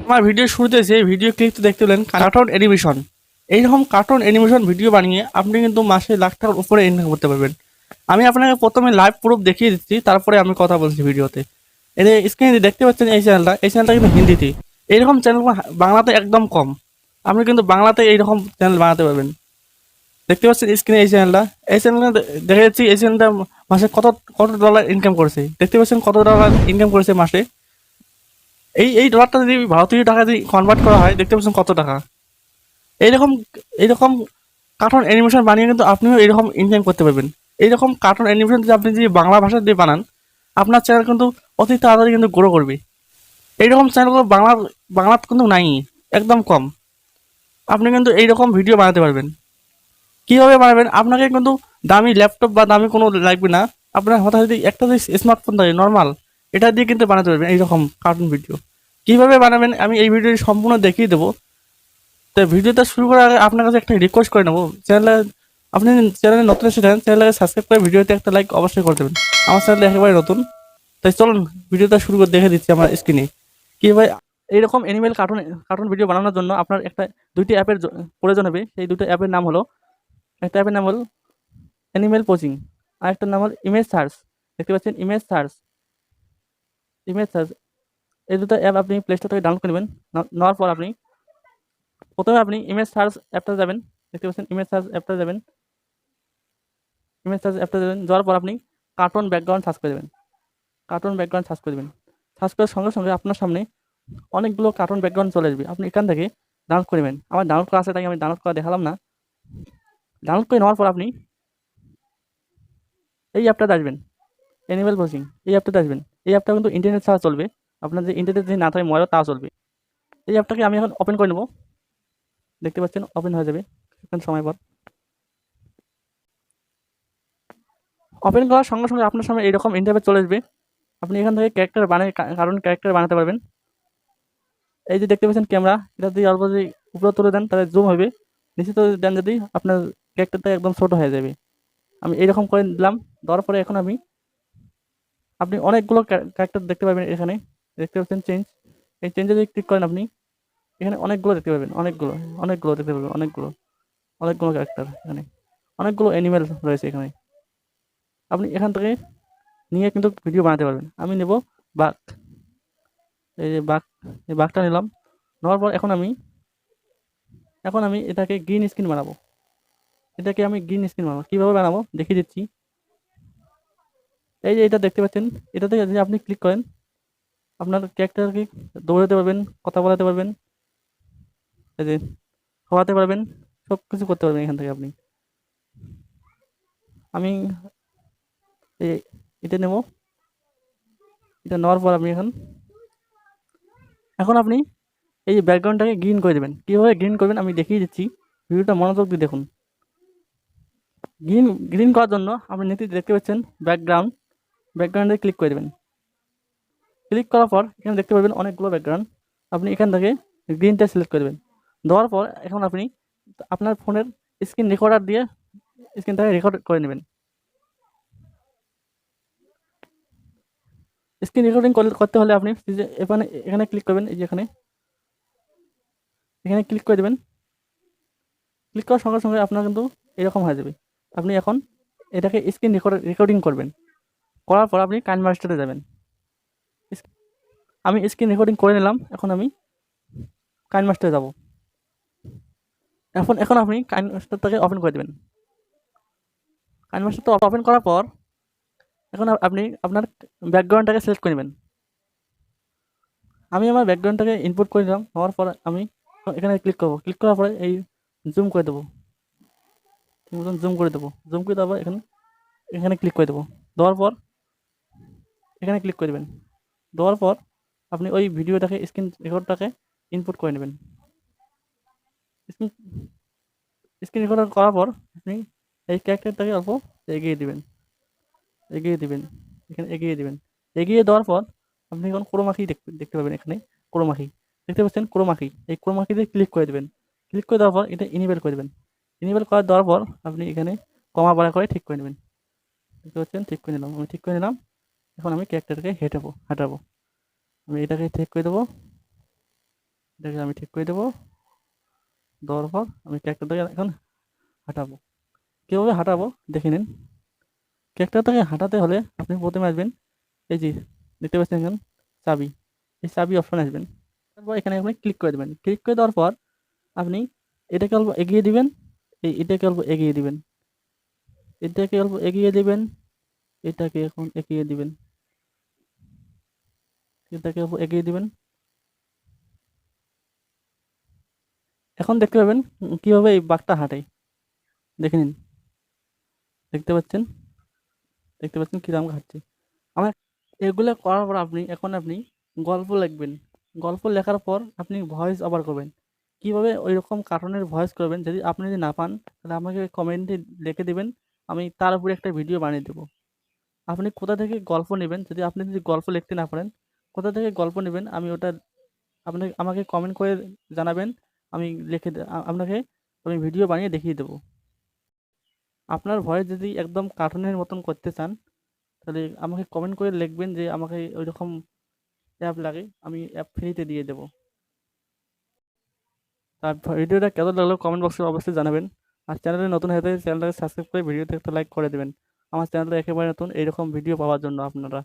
আমার ভিডিও শুরুতে যে ভিডিও ক্লিপ দেখতে পেলেন কার্টুন অ্যানিমেশন। এইরকম কার্টুন অ্যানিমেশন ভিডিও বানিয়ে আপনি কিন্তু মাসে লাখ টাকার উপরে ইনকাম করতে পারবেন। আমি আপনাকে প্রথমে লাইভ প্রুফ দেখিয়ে দিচ্ছি, তারপরে আমি কথা বলছি ভিডিওতে। এই যে স্ক্রিনে দেখতে পাচ্ছেন এই চ্যানেলটা কিন্তু হিন্দিতে। এইরকম চ্যানেল বাংলাতে একদম কম। আপনি কিন্তু বাংলাতে এইরকম চ্যানেল বানাতে পারবেন। দেখতে পাচ্ছেন স্ক্রিনে এই চ্যানেলটা দেখা যাচ্ছে এই চ্যানেলটা মাসে কত কত ডলার ইনকাম করেছে। দেখতে পাচ্ছেন কত ডলার ইনকাম করেছে মাসে। এই ডলারটা যদি ভারতীয় টাকা যদি কনভার্ট করা হয়, দেখতে পাচ্ছেন কত টাকা। এইরকম এইরকম কার্টুন অ্যানিমেশন বানিয়ে কিন্তু আপনিও এরকম ইনকাম করতে পারবেন। এইরকম কার্টুন অ্যানিমেশন যদি আপনি যদি বাংলা ভাষা দিয়ে বানান, আপনার চ্যানেল কিন্তু অতি তাড়াতাড়ি কিন্তু গ্রো করবে। এইরকম চ্যানেলগুলো বাংলাতে কিন্তু নাই, একদম কম। আপনি কিন্তু এইরকম ভিডিও বানাতে পারবেন। কীভাবে বানাবেন? আপনাকে কিন্তু দামি ল্যাপটপ বা দামি কোনো লাগবে না। আপনার হঠাৎ যদি একটা যদি স্মার্টফোন থাকে নর্মাল, এটা দিয়ে কিন্তু বানাতে পারবেন এইরকম কার্টুন ভিডিও। কীভাবে বানাবেন আমি এই ভিডিওটি সম্পূর্ণ দেখিয়ে দেবো। তো ভিডিওটা শুরু করার আগে আপনার কাছে একটা রিকোয়েস্ট করে নেবো, আপনি চ্যানেলে নতুন এসেছেন, চ্যানেলটাকে সাবস্ক্রাইব করে ভিডিওতে একটা লাইক অবশ্যই করে দেবেন। আমার চ্যানেল একেবারে নতুন, তাই চলুন ভিডিওটা শুরু করে দেখে দিচ্ছি আমার স্ক্রিনে। কীভাবে এইরকম অ্যানিমেল কার্টুন কার্টুন ভিডিও বানানোর জন্য আপনার দুইটি অ্যাপের প্রয়োজন হবে। সেই দুটো অ্যাপের নাম হলো, একটা অ্যাপের নাম হলো অ্যানিমেল কোচিং, আর একটা নাম হলো ইমেজ সার্চ। দেখতে পাচ্ছেন ইমেজ সার্চ। এই দুটো অ্যাপ আপনি প্লে স্টোর থেকে ডাউনলোড করে নেবেন। নেওয়ার পর প্রথমে আপনি ইমেজ সার্চ অ্যাপটা যাবেন। দেখতে পাচ্ছেন ইমেজ সার্চ অ্যাপটা যাবেন। যাওয়ার পর আপনি কার্টুন ব্যাকগ্রাউন্ড সার্চ করে দেবেন। সার্চ করার সঙ্গে সঙ্গে আপনার সামনে অনেকগুলো কার্টুন ব্যাকগ্রাউন্ড চলে আসবে। আপনি এখান থেকে ডাউনলোড করে নেবেন। আমার ডাউনলোড করা আছে, তাই আমি ডাউনলোড করা দেখালাম না। ডাউনলোড করে নেওয়ার পর আপনি এই অ্যাপটাতে আসবেন, অ্যানিমেল কোচিং। এই অ্যাপটা কিন্তু ইন্টারনেট ছাড়া চলবে। আপনার যে ইন্টারনেট যদি না থাকে মোবাইলে, তাও চলবে। এই অ্যাপটাকে আমি এখন ওপেন করে নেব। দেখতে পাচ্ছেন ওপেন হয়ে যাবে কিছুক্ষণ সময় পর। ওপেন করার সঙ্গে সঙ্গে আপনার সামনে এইরকম ইন্টারফেস চলে আসবে। আপনি এখান থেকে ক্যারেক্টার বানাতে পারবেন। এই যে দেখতে পাচ্ছেন ক্যামেরা, এটা যদি অল্প যদি উপরে তুলে দেন তাহলে জুম হবে, নিচে তুলে দেন যদি আপনার ক্যারেক্টারটা একদম ছোটো হয়ে যাবে। আমি এইরকম করে দিলাম। দেওয়ার পরে এখন আপনি অনেকগুলো ক্যারেক্টার দেখতে পাবেন। এখানে দেখতে পাচ্ছেন চেঞ্জ। এই চেঞ্জে যদি ক্লিক করেন আপনি এখানে অনেকগুলো দেখতে পাবেন, অনেকগুলো দেখতে পাবেন, অনেকগুলো ক্যারেক্টার। এখানে অনেকগুলো অ্যানিমেল রয়েছে। এখানে আপনি এখান থেকে নিয়ে কিন্তু ভিডিও বানাতে পারবেন। আমি নেব বাঘ। এই বাঘটা নিলাম। নেওয়ার পর এখন আমি এটাকে গ্রিন স্ক্রিন বানাবো। কীভাবে বানাবো দেখিয়ে দিচ্ছি। এই যে এটা দেখতে পাচ্ছেন, এটাতে যদি আপনি ক্লিক করেন আপনার ক্যারেক্টারকে দৌড়াতে পারবেন, কথা বলাতে পারবেন, এই যে খাওয়াতে পারবেন, সব কিছু করতে পারবেন এখান থেকে আপনি। আমি এটা নেব। এটা নেওয়ার পর আপনি এখন আপনি এই ব্যাকগ্রাউন্ডটাকে গ্রিন করে দেবেন। কীভাবে গ্রিন করবেন আমি দেখিয়ে দিচ্ছি, ভিডিওটা মনোযোগ দিয়ে দেখুন। গ্রিন করার জন্য আপনি নিচে দেখতে পাচ্ছেন ব্যাকগ্রাউন্ডে ক্লিক করে দেবেন। ক্লিক করার পর এখানে দেখতে পাবেন অনেকগুলো ব্যাকগ্রাউন্ড। আপনি এখান থেকে গ্রিনটা সিলেক্ট করে দেবেন। দেওয়ার পর এখন আপনি আপনার ফোনের স্ক্রিন রেকর্ডার দিয়ে স্ক্রিনটাকে রেকর্ড করে নেবেন। স্ক্রিন রেকর্ডিং করতে হলে আপনি এখানে ক্লিক করবেন। এই যে এখানে ক্লিক করে দেবেন। ক্লিক করার সঙ্গে সঙ্গে আপনার কিন্তু এরকম হয়ে যাবে। আপনি এখন এটাকে স্ক্রিন রেকর্ডিং করবেন। করার পর আপনি কাইন মাস্টারে যাবেন। আমি স্ক্রিন রেকর্ডিং করে নিলাম। এখন আমি কাইন মাস্টারে যাব। এখন আপনি কাইন মাস্টারটাকে ওপেন করে দেবেন। কাইন মাস্টারটা ওপেন করার পর এখন আপনি আপনার ব্যাকগ্রাউন্ডটাকে সিলেক্ট করে নেবেন। আমি আমার ব্যাকগ্রাউন্ডটাকে ইনপুট করে নিলাম। হওয়ার পর আমি এখানে ক্লিক করব। ক্লিক করার পরে এই জুম করে দেবো। জুম করে দেওয়ার পর এখানে ক্লিক করে দেবো। দেওয়ার পর এখানে ক্লিক করে দেবেন। দেওয়ার পর আপনি ওই ভিডিওটাকে স্ক্রিন রেকর্ডটাকে ইনপুট করে নেবেন। স্ক্রিন রেকর্ড করার পর আপনি এই ক্যারেক্টারটাকে অল্প এগিয়ে দিবেন। এগিয়ে দেওয়ার পর আপনি এখন ক্রোমাকি দেখতে পাবেন। এখানে ক্রোমাকি দেখতে পাচ্ছেন। এই ক্রোমাকিতে ক্লিক করে দেবেন। ক্লিক করে দেওয়ার পর এটা ইনেবল করে দেবেন। ইনেবল করে দেওয়ার পর আপনি এখানে কমা বাড়া করে ঠিক করে নেবেন। দেখতে পাচ্ছেন, ঠিক করে নিলাম। এখন আমি ক্যারেক্টারকে হাঁটাবো। আমি এটাকে ঠিক করে দেবো, এটাকে আমি ঠিক করে দেবো। দেওয়ার পর আমি ক্যারেক্টারটাকে এখন হাঁটাবো। কীভাবে হাঁটাবো দেখে নিন। ক্যারেক্টারটাকে হাঁটাতে হলে আপনি প্রথমে আসবেন, এই যে দেখতে পাচ্ছেন এখন চাবি, এই চাবি অপশনে আসবেন। তারপর এখানে আপনি ক্লিক করে দেবেন। ক্লিক করে দেওয়ার পর আপনি এটাকে অল্প এগিয়ে দিবেন, এটাকে অল্প এগিয়ে দিবেন, এটাকে অল্প এগিয়ে দিবেন, এটাকে এখন এগিয়ে দিবেন, এটাকে অল্প এগিয়ে দিবেন। এখন দেখতে পাবেন কিভাবে এই বাঘটা হাঁটে, দেখে নিন। দেখতে পাচ্ছেন, দেখতে পাচ্ছেন কিরকম হাঁটছে। আমার এগুলো করার পর আপনি গল্প লিখবেন। গল্প লেখার পর আপনি ভয়েস ওভার করবেন। কিভাবে ওইরকম কার্টুনের ভয়েস করবেন যদি না পান, তাহলে আমাকে কমেন্টে লিখে দিবেন, আমি তার উপরে একটা ভিডিও বানিয়ে দেবো। আপনি কোথা থেকে গল্প নেবেন, যদি গল্প লিখতে না পারেন, কোথা থেকে গল্প নেবেন আমি ওটা আমাকে কমেন্ট করে জানাবেন। আমি আপনাকে আমি ভিডিও বানিয়ে দেখিয়ে দেবো। আপনার ভয়েস যদি একদম কার্টুনের মতন করতে চান, তাহলে আমাকে কমেন্ট করে লিখবেন যে আমাকে ওইরকম অ্যাপ লাগে, আমি অ্যাপ ফ্রিতে দিয়ে দেবো। আর ভিডিওটা কেমন লাগলো কমেন্ট বক্সে অবশ্যই জানাবেন। আর চ্যানেলে নতুন হয়ে থাকলে চ্যানেলটাকে সাবস্ক্রাইব করে ভিডিওতে একটা লাইক করে দেবেন। আমার চ্যানেলটা একেবারে নতুন, এইরকম ভিডিও পাওয়ার জন্য আপনারা।